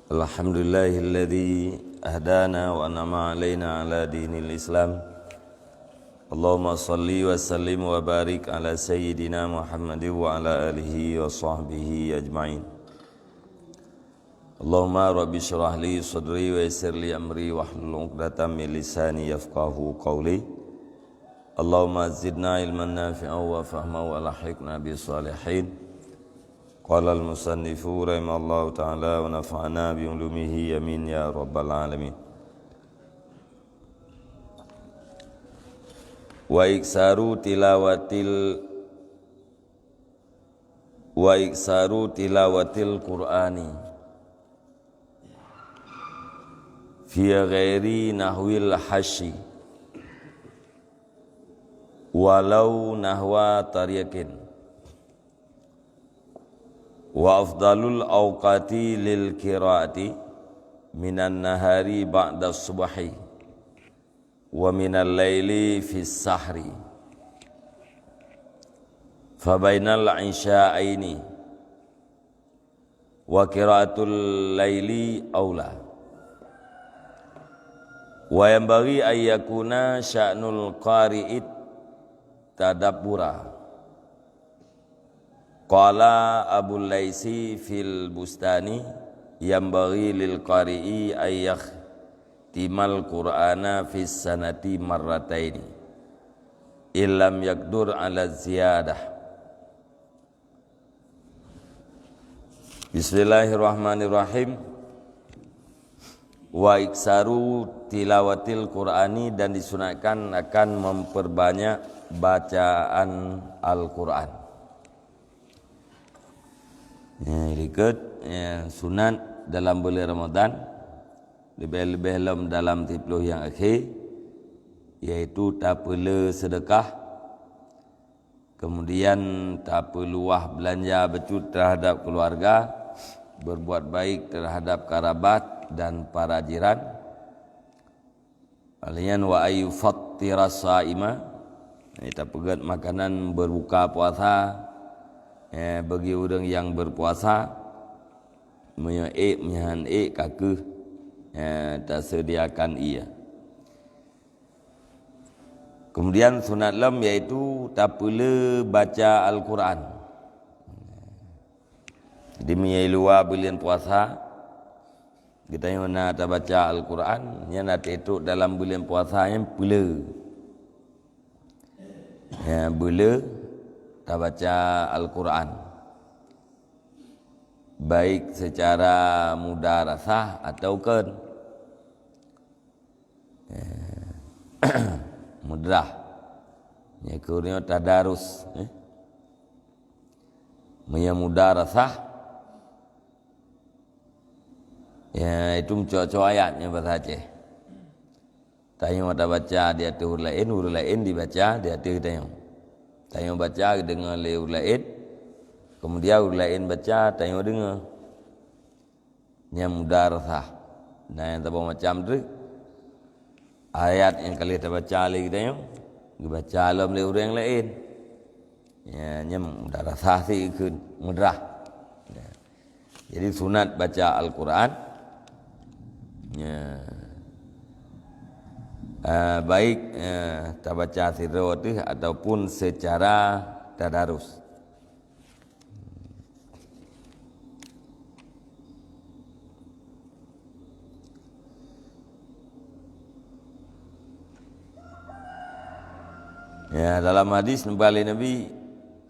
Alhamdulillahilladzi ahdana wa an'ama alaina ala dinil Islam. Allahumma salli wa sallim wa barik ala sayyidina Muhammadin wa ala alihi wa sahbihi ajma'in. Allahumma rabbi syrah li sadri wa yassir li amri wa hlul 'uqdatam min lisani yafqahu qawli. Allahumma zidna ilman nafi'an wa fahman wa lahiqna bis salihin. Qala al-musannifu rahimallahu ta'ala wa nafa'ana bi ulumihi amin ya rabbal alamin. Wa iksaru tilawatil Qur'ani fi ghairi nahwil hashi walau nahwa tariqin. Wa afdalul awqati lil qiraati minan nahari ba'da subahi wa minal laili fis sahri fa bainal isya'aini wa qiraatul laili aula wa yanbaghi ayyakuna sya'nul qari'it tadabbura. Qala Abu Laisi fil Bustani yambaghi lil qari'i ayyakh timal Qur'ana fis sanati marrataini illam yakdur ala ziyadah. Bismillahirrahmanirrahim. Wa iksaru tilawatil Qur'ani, dan disunatkan akan memperbanyak bacaan Al-Qur'an. Berikut sunat dalam bulan Ramadan, lebih-lebih dalam 30 yang akhir, yaitu tak perlu sedekah, kemudian tak perlu belanja becut terhadap keluarga, berbuat baik terhadap kerabat dan para jiran. Alian wa ayu fattiras saima, tak pegat makanan berbuka puasa bagi orang yang berpuasa, menyahan kaku tak sediakan ia. Kemudian sunat lam iaitu tak perlu baca Al-Quran. Jadi menyai luar bulan puasa, kita yang nak baca Al-Quran, yang nak tetuk dalam bulan puasa yang perlu. Boleh tak baca Al-Quran, baik secara mudarasah ataupun mudrah, ya kurnia tadarus, mudarasah, ya itu mencoba ayatnya bahasa Aceh. Tayang ada baca dia tu huruf lain dibaca dia tu tayang. Tayang baca dengan huruf lain, kemudian huruf lain baca tayang dengar. Yang mudarasah. Nah yang tak macam tu, ayat yang kali kita baca lagi tayang, dibaca dalam huruf yang lain. Yang mudarasah sih ikut mudrah. Jadi sunat baca Al-Quran. Baik tak baca sirrawatih ataupun secara tadarus. Dalam hadis Nabi,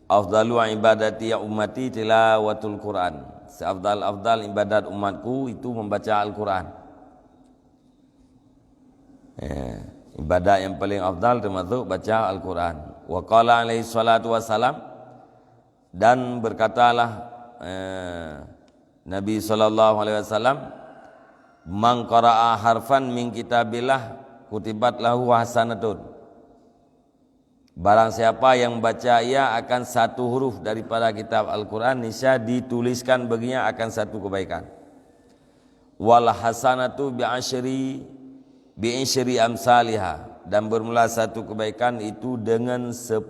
afdalu ibadati ya ummati tilawatul Quran. Seafdal ibadat umatku itu membaca Al-Quran. Ibadat yang paling afdal termasuk baca Al-Quran. Wa qala alaihi salatu wassalam, dan berkatalah Nabi SAW, man qara'a harfan min kitabillah kutibat lahu hasanatun. Barang siapa yang membaca ia akan satu huruf daripada kitab Al-Quran, niscaya dituliskan baginya akan satu kebaikan. Wal hasanatu bi'asyri amsalihah, dan bermula satu kebaikan itu dengan 10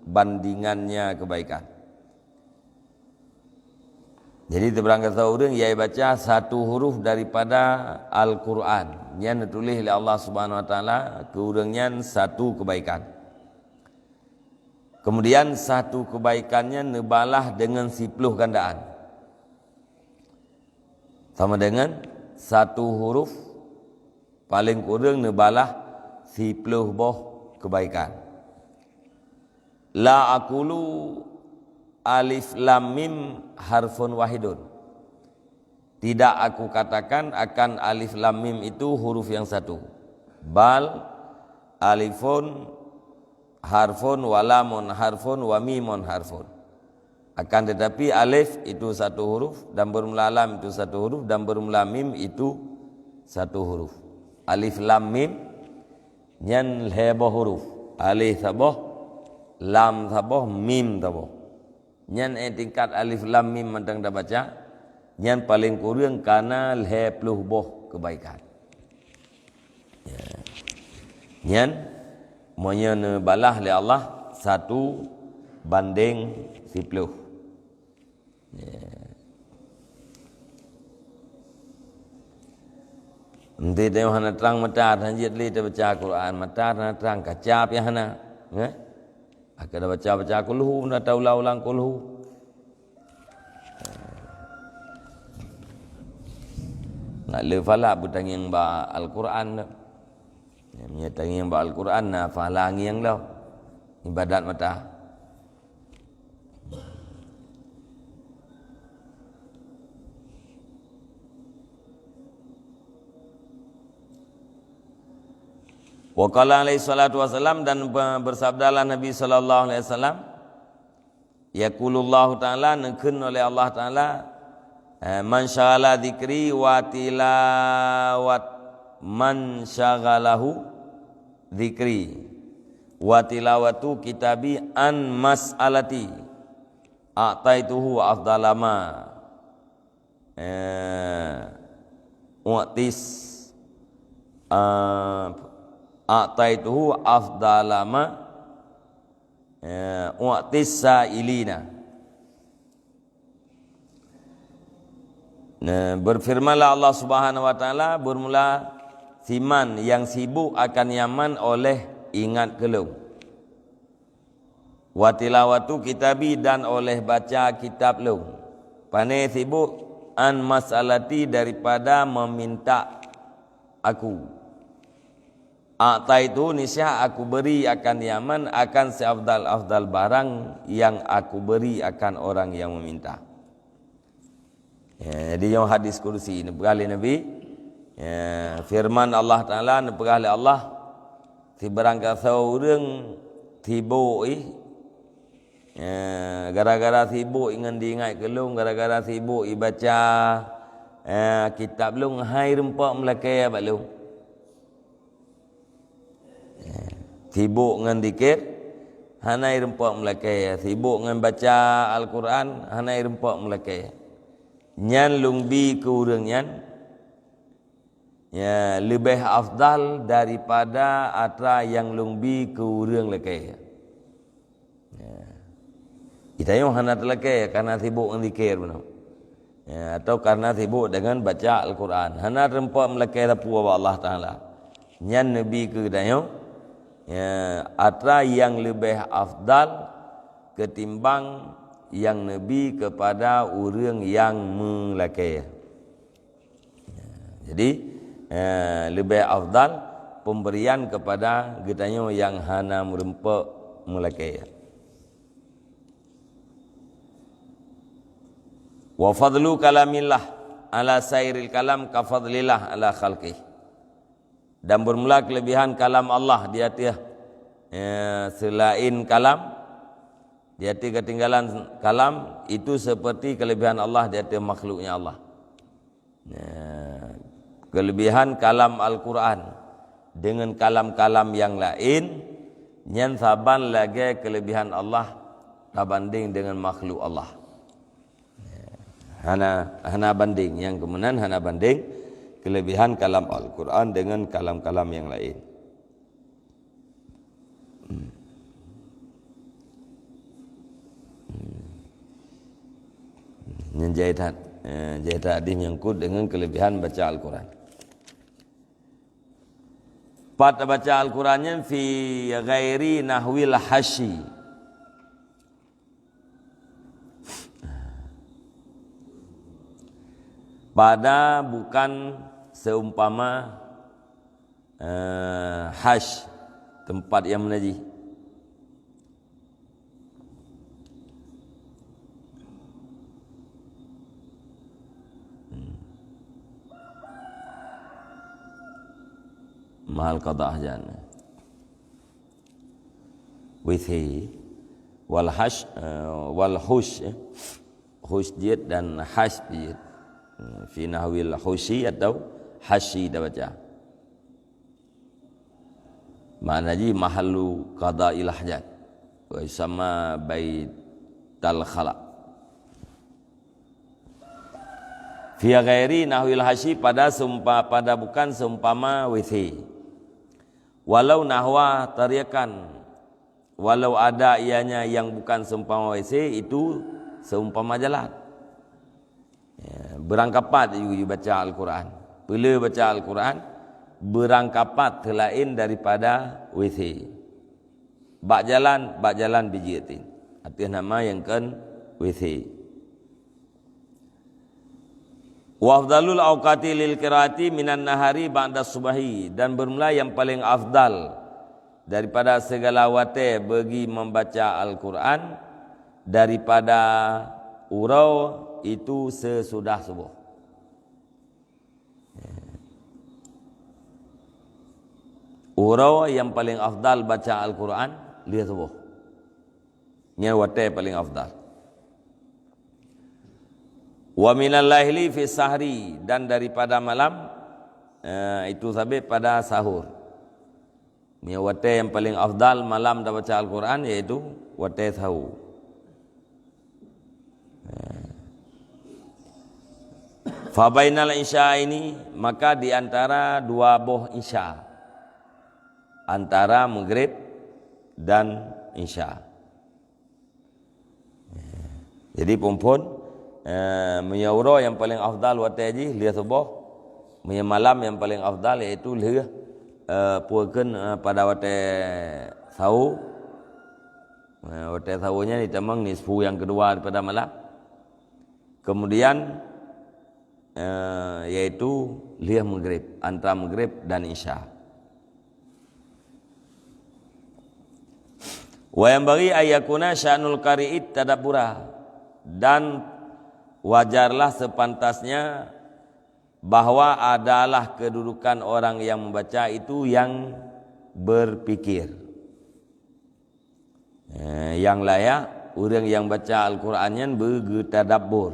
bandingannya kebaikan. Jadi terberang kata orang ia baca satu huruf daripada Al-Quran yang ditulis oleh Allah Subhanahu Wa Taala ke orangnya satu kebaikan. Kemudian satu kebaikannya nebalah dengan 10 gandaan. Sama dengan satu huruf paling kurang nebalah 10 boh kebaikan. La aqulu alif lam mim harfun wahidun. Tidak aku katakan akan alif lam mim itu huruf yang satu. Bal alifun harfun walamun harfun wa mimun harfun. Akan tetapi alif itu satu huruf dan bermula lam itu satu huruf dan bermula mim itu satu huruf. Alif lam mim nyan heboh huruf. Alif saboh, lam saboh, mim saboh. Nyan tingkat alif lam mim mentang dah baca. Nyan paling kurang karena 20 boh kebaikan. Ya. Nyan monya balah oleh Allah 1:10. Ya. Nanti tengok hana terang mata hanjit li dia baca Quran mata hana terang kacap ya hana. Ya. Akan baca kulhu nak tahu ulang kulhu. Nak lefala butang yang ba Al-Quran. Menyatang yang ba Al-Quran na falangi yang lau. Ibadat mata. Wa qala alaihi salatu wasalam dan bersabdalah Nabi sallallahu alaihi wasallam yaqulullahu taala nekeun oleh Allah taala man syaghala dzikri wa tilawat man syaghalahu dzikri wa tilawatu kitabi an mas'alati a'taituhu afdalama u'tis a'taituhu afdalama u'tis sa'ilina. Berfirmanlah Allah Subhanahu Wa Taala bermula siman yang sibuk akan yaman oleh ingat kelung. Wa tilawatu kitabi dan oleh baca kitab lung. Pane sibuk an masalati daripada meminta aku. A'taitu nisya aku beri akan yaman akan seafdal barang yang aku beri akan orang yang meminta. Ya, jadi yang hadis kursi ini berkali Nabi ya, firman Allah Ta'ala ini berkali Allah si berangkat seorang sibuk ya, gara-gara sibuk ingin diingat kelung gara-gara sibuk baca kitab lung hai rempak melakai balung sibuk dengan zikir hanai rempak melakai sibuk dengan baca Al-Quran hanai rempak melakai nyan lungbi ke urang nyan ya lebih afdal daripada atra yang lungbi ke urang lekai ya kita yang hana terlekai karena sibuk dengan zikir benar ya, atau karena sibuk dengan baca Al-Quran hana rempak melakai tapu Allah Ta'ala nyan nabi ke dayo ya, atra yang lebih afdal ketimbang yang Nabi kepada orang yang melakai. Ya, jadi lebih afdal pemberian kepada getanyo yang hana merempak melakai. Wa fadlu kalamillah ala sairil kalam ka fadlillah ala khalqih. Dan bermula kelebihan kalam Allah di atas selain kalam di atas ketinggalan kalam itu seperti kelebihan Allah di atas makhluknya Allah. Kelebihan kalam Al-Quran dengan kalam-kalam yang lain nyan saban lagi kelebihan Allah berbanding dengan makhluk Allah. Hana banding yang kemudian hana banding kelebihan kalam Al-Quran dengan kalam-kalam yang lain. Nhân dây thật Jadi tadi menyangkut dengan kelebihan baca Al-Quran. Pada baca Al-Qurannya fi ghairi nahwil hashi. Pada bukan seumpama hash, tempat yang menajis. Mahal qadah jana. Withi wal hash wal hush, hush jid dan hash jid. Fi nahwil hushi atau hashi dah baca. Maknanya mahallu qada'il hajat. Wa sama baital khala. Fi ghairi nahwil hashi pada bukan seumpama withi. Walau nahwa tarikan, walau ada ianya yang bukan seumpama WC, itu seumpama jalan. Berangkapat juga baca Al-Quran. Bila baca Al-Quran, berangkapat terlain daripada WC. Bak jalan bijitin. Artinya nama yang kan WC. Wa afdalul awqati lil qiraati minan nahari ba'da subahi, dan bermula yang paling afdal daripada segala waktu bagi membaca Al-Quran daripada urau itu sesudah subuh. Urau yang paling afdal baca Al-Quran lihat subuh. Nya waktu paling afdal. Wa minal laili fi sahri, dan daripada malam itu sampai pada sahur. Ini waktu yang paling afdal malam dah baca Al-Quran iaitu waktu sahur. Fa bainal isya ini, maka di antara dua boh isya, antara maghrib dan isya. Jadi pumpun menyawro yang paling afdal waktu haji lihat subuh, malam yang paling afdal iaitu lihat puakan pada waktu sahur. Waktu sahurnya ditamang nisfu yang kedua daripada malam. Kemudian yaitu lihat maghrib, antara maghrib dan isya. Wa yang bagi ayakuna sya'nul qari'it tadabbura, dan wajarlah sepantasnya bahwa adalah kedudukan orang yang membaca itu yang berpikir. Yang layak orang yang baca Al-Qurannya bertadabbur,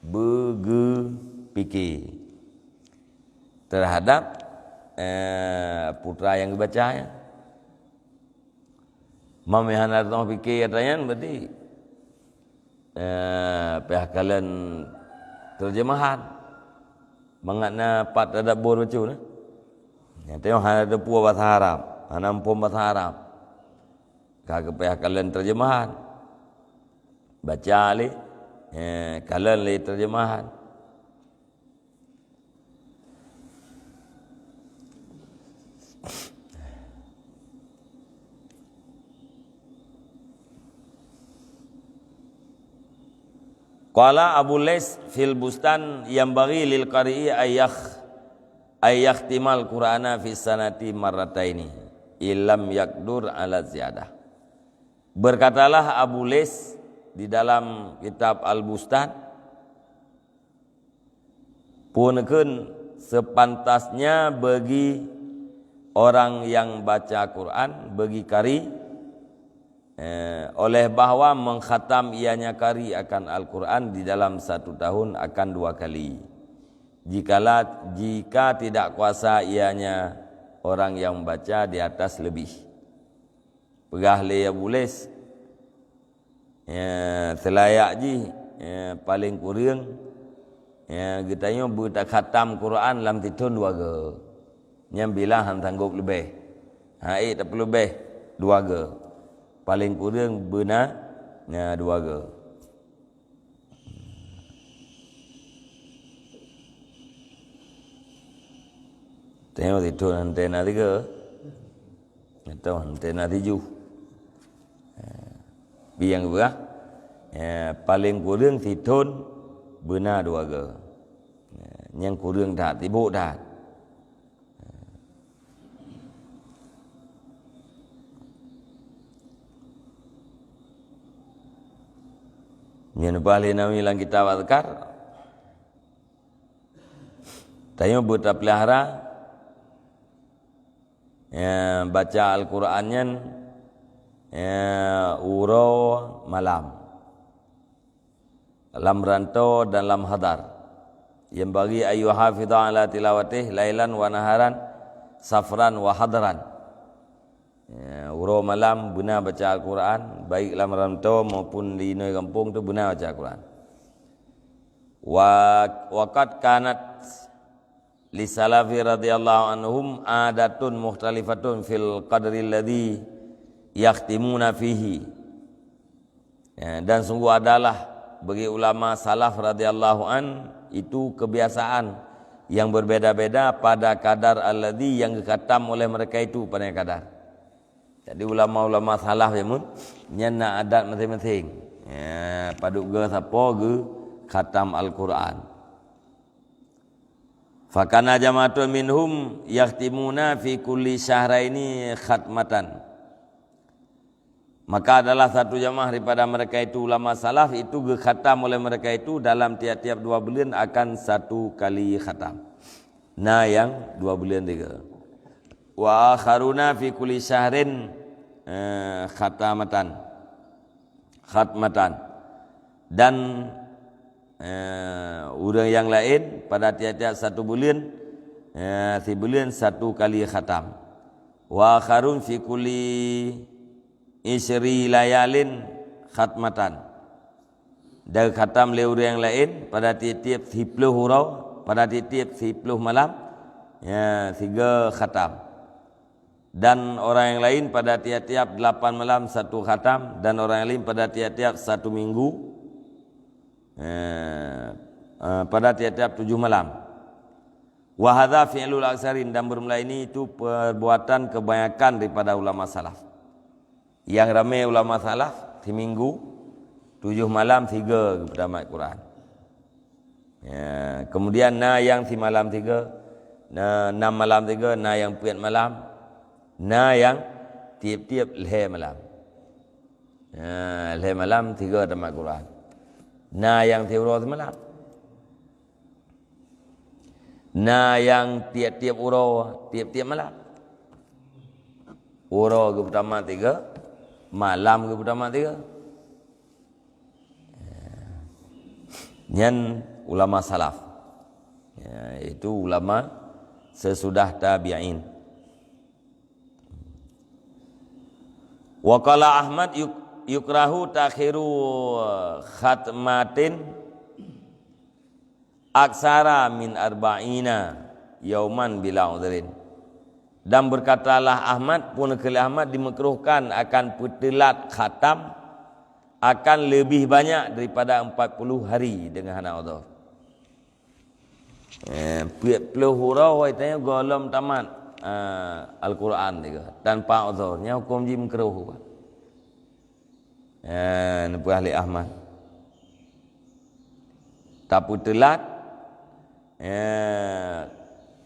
berpikir terhadap putra yang dibacanya. Mamihan atau fikir katanya berarti pihak kalian terjemahan mengenai pat tadabbur baca nah. Ya tengok ada puas bahasa Arab, anampun bahasa Arab. Kagak pihak kalian terjemahan. Baca le kalian le terjemahan. Qala Abu Lais fil bustan yang bagi lil qari'i ayyahtimal Qur'ana fi sanati marrataini illam yakdur ala ziyadah. Berkatalah Abu Lais di dalam kitab Al-Bustan, punkeun sepantasnya bagi orang yang baca Quran, bagi qari, oleh bahwa mengkhatam ianya qari akan Al-Quran di dalam 1 tahun akan 2 kali. Jika tidak kuasa ianya orang yang membaca di atas lebih. Pegah le Abu Lais, selayak ji paling kurang kitanya buta khatam Quran dalam tahun 2 ke. Yang bilang han sanggup lebih. Tak perlu lebih 2 ke. Paling kurang benar 2 ke. Tengok itu antena 3 atau antena 7. Biang berah paling kurang titun benar 2 ke. Yang kurang dah tibuk dah. Yang paling nami lang kita azkar. Tanya buta pelihara baca Al-Qurannya uro malam, lam rantau dan lam hadar. Yang bagi ayu hafidha ala tilawatih lailan wa naharan safran wa hadaran. Uro malam benar baca Al-Quran, baik lam rantau maupun di noi kampung tu benar baca Al-Quran. Waqad kanat li salafi radhiyallahu anhum adatun mukhtalifatun fil qadri alladhi yakhtimuna fihi. Dan sungguh adalah bagi ulama salaf radhiyallahu an itu kebiasaan yang berbeda-beda pada kadar alladhi yang dikhatam oleh mereka itu pada kadar. Jadi ulama-ulama salaf yang nyana adat masing-masing. Paduk ge siapa ge khatam Al-Quran. Fakana jama'atun minhum yakhtimuna fi kulli syahraini khatmatan. Maka adalah satu jamaah daripada mereka itu ulama salaf itu khatam oleh mereka itu dalam tiap-tiap 2 bulan akan 1 kali khatam. Nah yang 2 bulan 3. Wa akharuna fi kulli syahrin khatmatan. Dan orang yang lain pada tiap-tiap 1 bulan si bulan 1 kali khatam. Wa akharun fi kulli isri layalin khatmatan. Dan khatam oleh orang yang lain pada tiap-tiap 10 hurau, pada tiap-tiap 10 malam 3 khatam. Dan orang yang lain pada tiap-tiap 8 malam 1 khatam, dan orang yang lain pada tiap-tiap 1 minggu pada tiap-tiap 7 malam. Wa hadza fi'lul aksarin, dan bermula ini itu perbuatan kebanyakan daripada ulama salaf. Yang ramai ulama salaf seminggu 7 malam 3 kepada Al-Quran. Kemudian yang si malam 3, 6 malam 3, yang 4 malam, yang tiap-tiap leh malam. Leh malam 3 dalam Al-Quran. Yang tiap malam. Yang tiap-tiap urau tiap-tiap malam. Urau ke pertama 3, malam ke pertama 3. Yang ulama salaf. Itu ulama sesudah tabi'in. Wa qala Ahmad yukrahu takhiru khatmatin aksara min arba'ina yauman bila udhrin. Dan berkatalah Ahmad, pun Ahmad dimakruhkan akan putelat khatam akan lebih banyak daripada 40 hari dengan hana udhur. 40 hurau itanya golom tamat Al-Quran juga tanpa udhurnya hukum ji makruh. Nabi ahli Ahmad tapu telat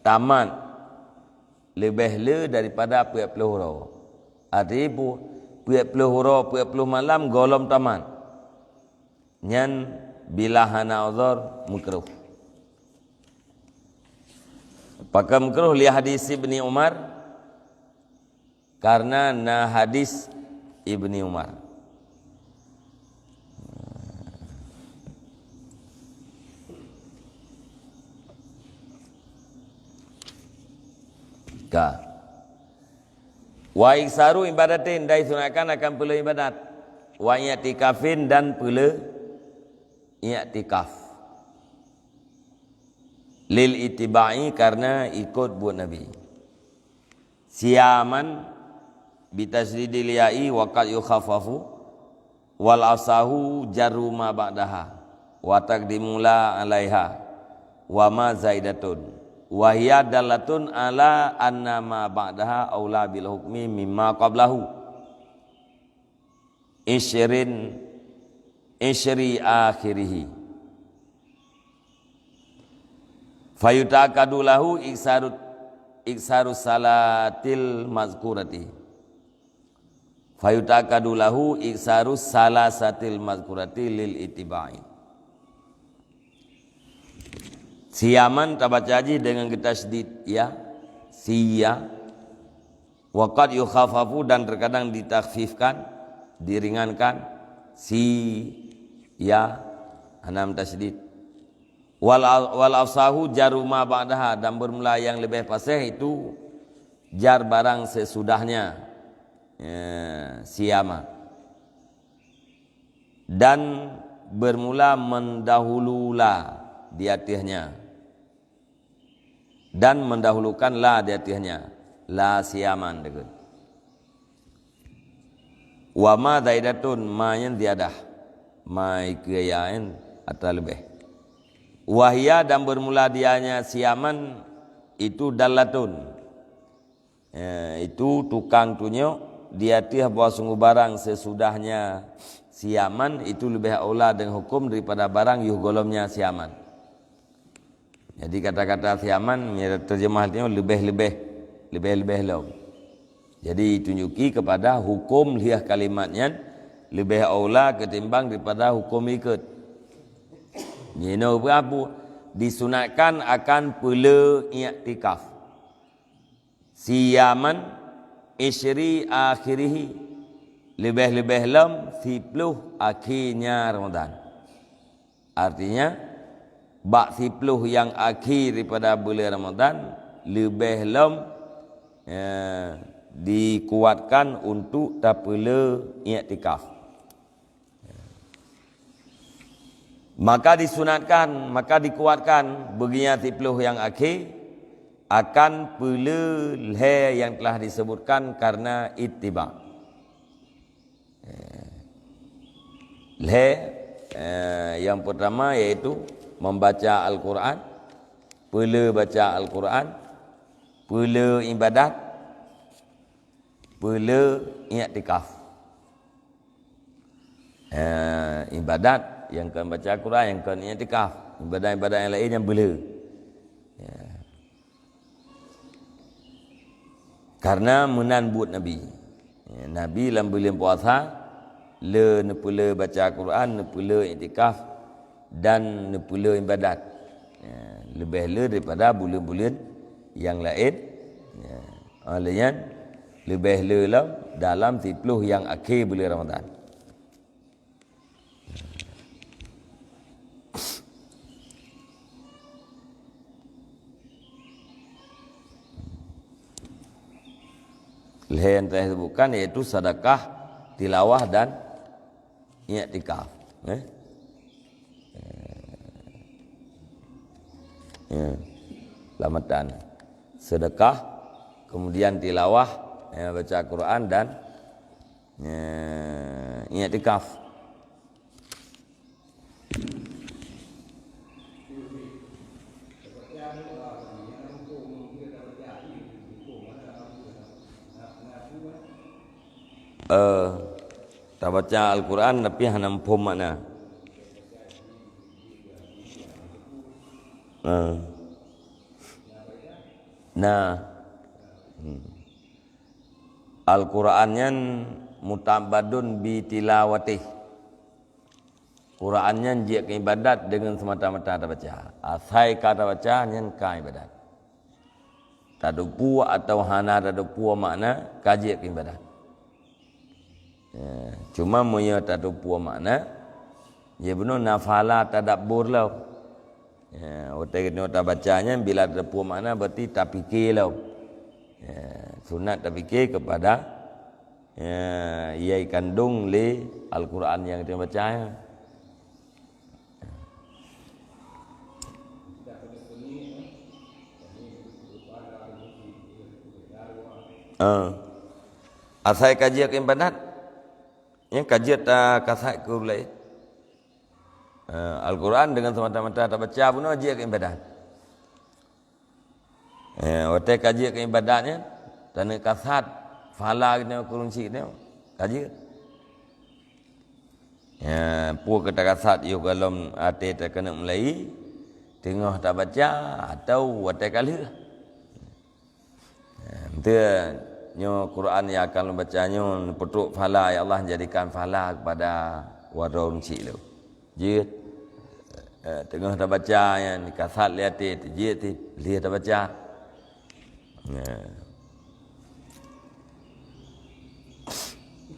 tamat lebih le daripada 40 hurau. Artinya 40 hurau 40 malam golom tamat nyan bila hana udhur makruh. Pakai makruh li hadis Ibni Umar, karena hadis Ibni Umar. Wa iksaru ibadatin, dai sunatkan akan pula ibadat. Wa i'tikafin, dan pula i'tikaf. Lil itibai, karena ikut buat Nabi. Siaman bitasdidil ya'i wa qad yukhaffafu wal asahu jarru ma ba'daha wa taqdimula 'alaiha wa ma zaidatun. wa hiya dalatun ala anna ma ba'daha aula bil hukmi mimma qablahu isyri akhirih fayutakadu lahu iksaru salatil mazkurati fayutakadu lahu iksaru salasatil mazkurati lil itibai. Siyaman tabacaji dengan tasdid ya, siya waqad yukhafafu dan terkadang ditakhfifkan, diringankan, si ya anam tasdid wal afsahu jaruma ba'daha dan bermula yang lebih fasih itu jar barang sesudahnya siyama dan bermula mendahululah di atasnya dan mendahulukanlah di atasnya la siyaman dekat wa ma zaidatun ma yang tiadah ma ikayain atau lebih wahia dan bermula dianya siyaman itu dalatun itu tukang tunjuk di atas bahwa sungguh barang sesudahnya siyaman itu lebih aula dengan hukum daripada barang yuhgolomnya siyaman. Jadi kata-kata siyaman terjemahnya lebih lah. Jadi tunjuki kepada hukum liah kalimatnya lebih aula ketimbang daripada hukum ikut. Nyeno berapa disunatkan akan pula i'tikaf. Siyaman isyri akhirih lebih lam 10 akhirnya Ramadan. Artinya bak 10 yang akhir daripada bulan Ramadan lebih lam dikuatkan untuk tapula i'tikaf. Maka disunatkan, maka dikuatkan baginya 10 yang akhir akan pula yang telah disebutkan karena ittiba. Yang pertama yaitu membaca Al-Quran, pula baca Al-Quran, pula ibadat, pula i'tikaf. Ibadat yang kan baca Al-Quran, yang kan i'tikaf, ibadat-ibadat yang lain yang pula. Karena menanbut Nabi. Nabi dalam bulan puasa le nepula baca Al-Quran, nepula i'tikaf dan nepula ibadat. Lebih le daripada bulan-bulan yang lain. Olehnya lebih le dalam 10 yang akhir bulan Ramadan. Yang telah disebutkan yaitu sedekah, tilawah dan i'tikaf. Lamatan sedekah, kemudian tilawah, baca Quran dan i'tikaf. Tak baca Al-Quran tapi hanya pom makna. Al-Qurannya mutabadun bi tilawatih. Qurannya dia ke ibadat dengan semata-mata tak baca. Asai kata baca nyen ka ibadat. Tak ada puak atau hana tak ada puak makna kaji ke ibadat. Cuma punya tak ada puak makna dia benar nafala tadabbur lah. Otak kita tak bacanya bila tak ada puak makna berarti tak fikir lah. Sunat tak fikir kepada ia kandung le Al-Quran yang kita baca. Asal kaji ke ibadat yang kaji tak kasai ke ulai Al-Quran dengan semata-mata tak baca pun kaji ke ibadat. Hotel kaji ke ibadatnya, tanah kasat, fala kita kurunci kita, kaji. Pu kata kasat yo galom ate terkena mulai, tengah tak baca atau hotel kali. Dia nyo Quran yang akan membacanya petuk fala ya Allah jadikan fala kepada warunci lu. Jid tengah tak baca yang kasat lihat jid lihat tak baca.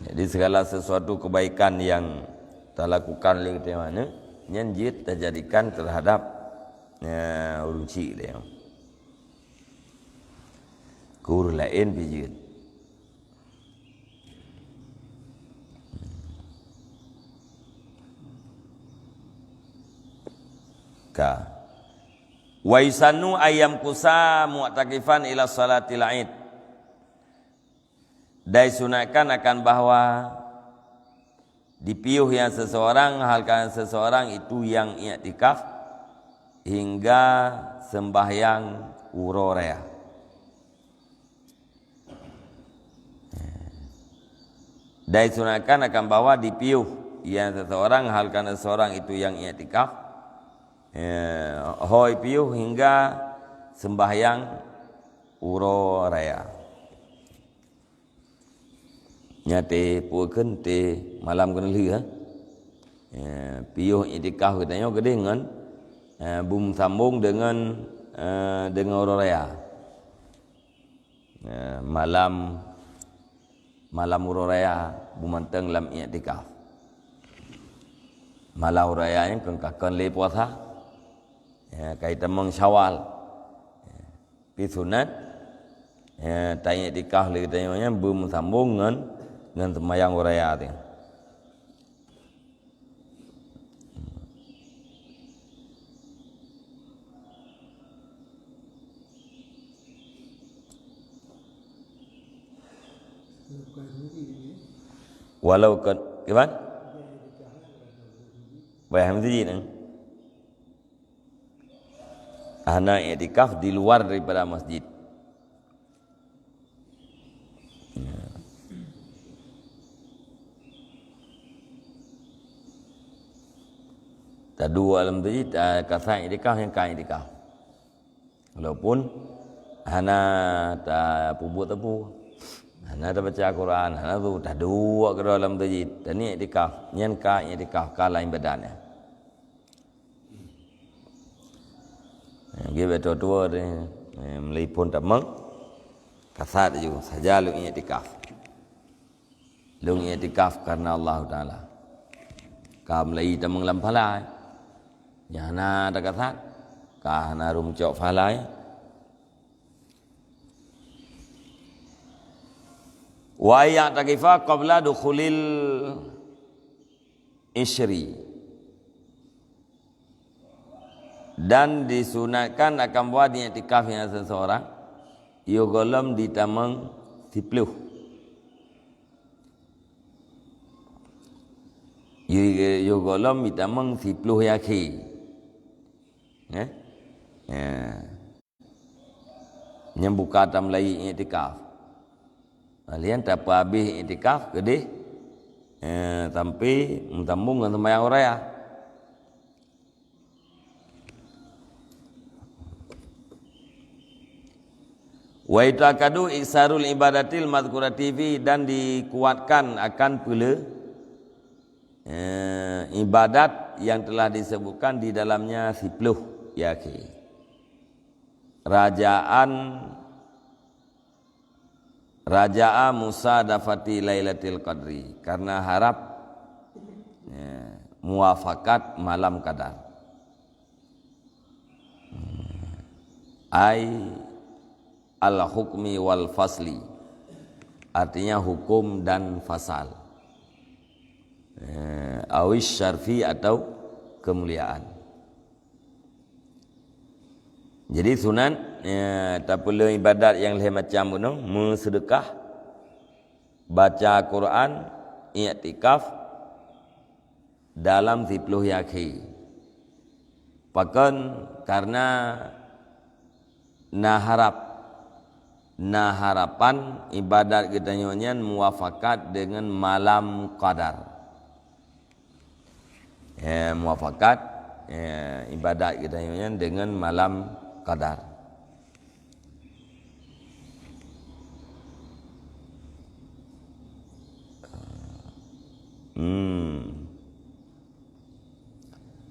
Jadi segala sesuatu kebaikan yang kita lakukan oleh kita mana yang jid terjadikan terhadap urunci dia. Kur lain bijid. Ka wa isanu ayam kusa mu'takifan ila salatil Aid. Disunatkan akan bahwa dipiuh yang seseorang halkan seseorang itu yang i'tikaf hingga sembahyang urorea. Disunatkan akan bahwa dipiuh yang seseorang halkan seseorang itu yang i'tikaf hoi piuh hingga sembahyang uro raya. Nyate puakeun te malam kena lih piuh i'tikaf katanya gede dengan bum sambung dengan uro raya. Malam uro raya bumanteng lam i'tikaf. Malam uro raya yang kengkakan le puasa. Kaitan meng Syawal. Pi sunat tanya i'tikaf le katanya bum sambung dengan sembahyang raya tu. Walau kan gimana? Bayar masjid ni. Ana i'tikaf di luar daripada masjid. Tak dua dalam masjid kasar i'tikaf yang kain i'tikaf. Walaupun ana tak pubut tepu. Ana tak baca Quran, ana tu tak dua ke dalam masjid. Dan ni i'tikaf, nyen ka i'tikaf ka lain badannya. Dia betul tua dia melipun tak meng kasat juga saja lu i'tikaf. Lu i'tikaf karena Allah Taala. Ka melai tak menglam falai. Jana tak kasat. Ka na rum cok falai. Wa ya'takifa qabla dukhulil isyri. Dan disunatkan akan buat i'tikaf yang seseorang ia golem di tamang 10. Ia golem di tamang 10 yaki. Yang buka tam lai i'tikaf. Kalian tak apa habis i'tikaf gede sampai mentambung dengan sembahyang raya. Wa itakadu iksarul ibadatil madhkurati fi dan dikuatkan akan pula ibadat yang telah disebutkan di dalamnya 10 yaki. Rajaa musadafati Lailatul Qadri karena harap muafakat malam qadar. Al-hukmi wal fasli, artinya hukum dan fasal, awish syarfi atau kemuliaan. Jadi sunat tak perlu ibadat yang lain macam itu, bersedekah, baca Quran, i'tikaf dalam 10 yaki. Bahkan karena na harap na harapan ibadat kita nyonya muafakat dengan malam qadar. Muafakat ibadat kita nyonya dengan malam qadar.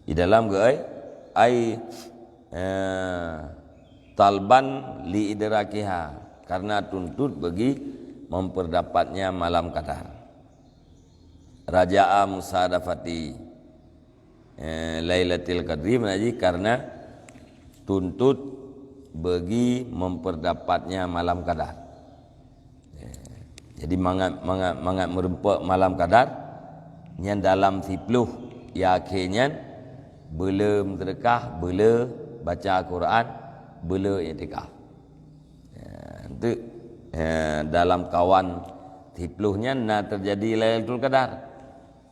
Di dalam ai talban li idrakiha, karena tuntut bagi memperdapatnya malam qadar. Raja'a musadafati Lailatul Qadri menaji karena tuntut bagi memperdapatnya malam qadar. Jadi mangat merempak malam qadar yang dalam 10 yakinnya belum sedekah, belum baca Al-Quran, belum i'tikaf. Itu dalam kawan 10-nya nak terjadi Lailatul Qadar.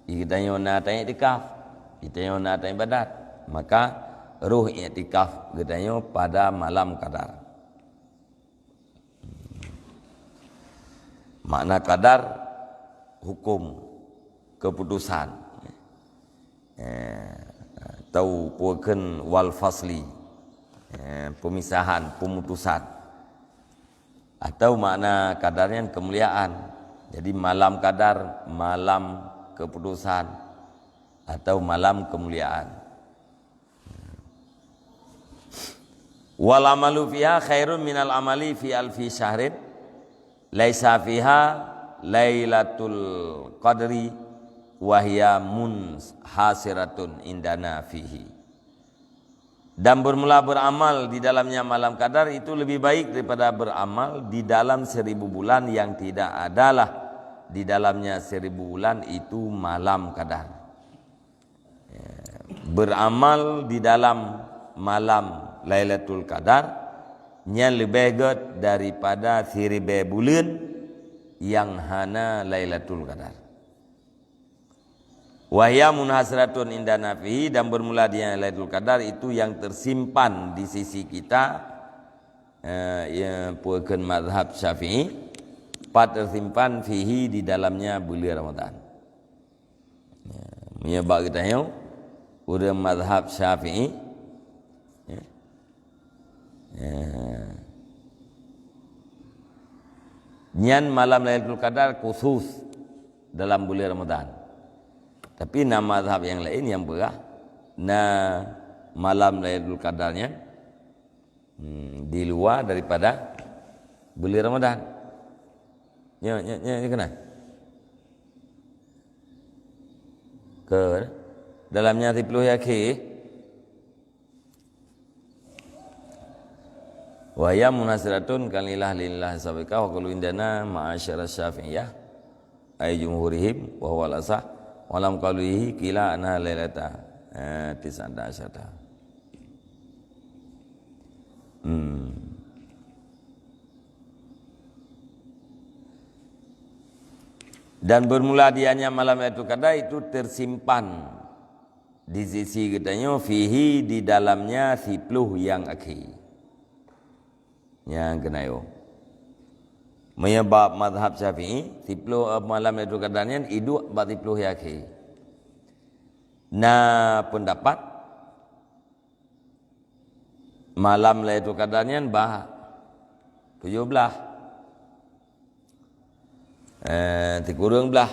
Kita nak i'tikaf, kita nak ibadat, maka ruh i'tikaf kita pada malam qadar. Makna qadar hukum, keputusan. Atau puakan wal fasli, pemisahan, pemutusan. Atau makna kadarnya kemuliaan. Jadi malam qadar, malam keputusan, atau malam kemuliaan. Wal amalu fiha khairun minal amali fi alfi syahrin laisa fiha lailatul qadri wahya munhasiratun indana fihi. Dan bermula beramal di dalamnya malam qadar itu lebih baik daripada beramal di dalam 1000 bulan yang tidak adalah di dalamnya 1000 bulan itu malam qadar. Beramal di dalam malam Lailatul Qadar yang lebih baik daripada 1000 bulan yang hana Lailatul Qadar. Wahya munhasratun indana fihi, dan bermula dia Lailatul Qadar itu yang tersimpan di sisi kita, yang puakan mazhab Syafi'i, tersimpan fihi di dalamnya bulan Ramadan. Menyebab kita yang udah mazhab Syafi'i, nyan malam Lailatul Qadar khusus dalam bulan Ramadan. Tapi nama mazhab yang lain yang berah malam Lailatul Qadarnya di luar daripada bulan Ramadan. Ya kena. Ke dalamnya 10 yakin. Wa ya munasiratun kalilah lillah sabika wa qulu indana ma'asyara syafi'iyah ay jumhurihim wa huwa al-asah wa lam qaluhi kila anha lailata 19. Dan bermula dianya malam Lailatul Qadar itu tersimpan di sisi katanya fihi di dalamnya 10 yang akhir. Yang kenayo menyebab mazhab Syafi'i 10 malam Lailatul Qadarnya itu 40 yaki. Pendapat malam Lailatul Qadarnya 17 dikurang belah.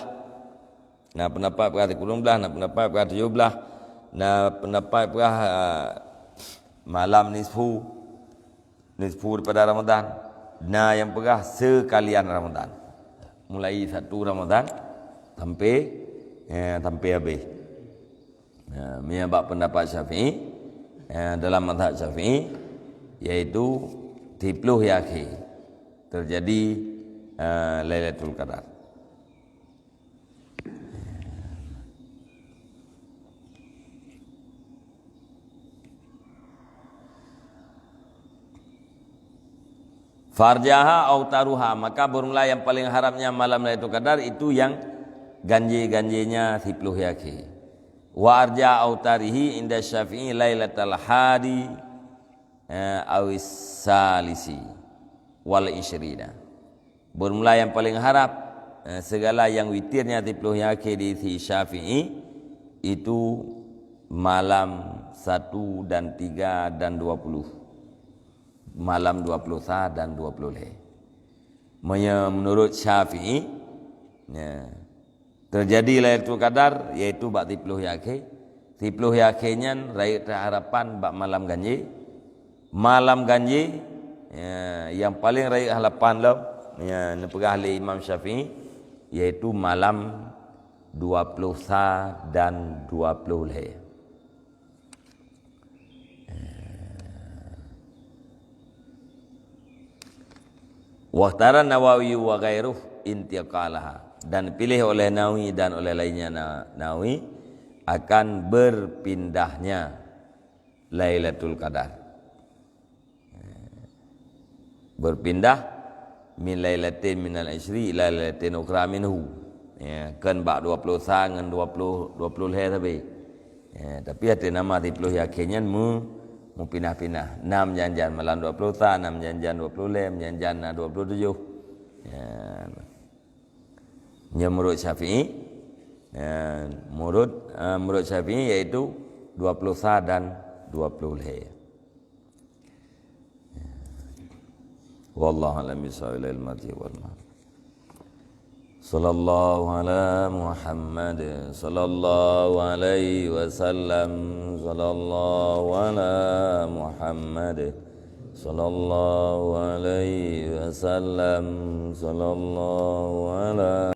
Pendapat perkara dikurang belah, pendapat perkara 17, pendapat perkara malam nisfu daripada Ramadan. Yang perah sekalian Ramadan. Mulai 1 Ramadan sampai habis. Menyebab pendapat Syafi'i dalam mazhab Syafi'i yaitu 10 yakin terjadi Lailatul Qadar. Farjaha autaruha, maka bermula yang paling haramnya malam Lailatul Qadar itu yang ganji-ganjinya 10 yakin. Wa arja autarihi inda Syafi'i lailatul hadi awis salisi. wal isyrina. Bermula yang paling harap segala yang witirnya 30 akhir di Syafi'i itu malam 1 dan 3 dan 20. Malam 20 sah dan 20 leh. Menurut Syafi'i terjadi Lailatul Qadar yaitu bak 30 akhir. 30 akhirnya raih harapan bak malam ganjil. Malam ganjil yang paling raih harapan lo nepegah oleh Imam Syafi'i yaitu malam 20 sah dan 20 leh. Wahtara Nawawi wa ghairuh intiqalaha, dan pilih oleh Nawawi dan oleh lainnya Nawawi akan berpindahnya Lailatul Qadar. Berpindah min lailatin minal isri ila lailatin ukhra minhu. Kan bak 20 sah dengan 20 leh tapi. Tapi ada nama 30 akhirnya mu pindah-pindah. 6 janjan malam 20 sah, 6 janjan 20 leh, janjan 27. Menurut Syafi'i, menurut Syafi'i yaitu 20 sah dan 20 leh. Wallahu a'lam bishawab al-mati wal mahdi. Sallallahu ala Muhammad sallallahu alaihi wasallam. Sallallahu ala Muhammad sallallahu alaihi wasallam. Sallallahu ala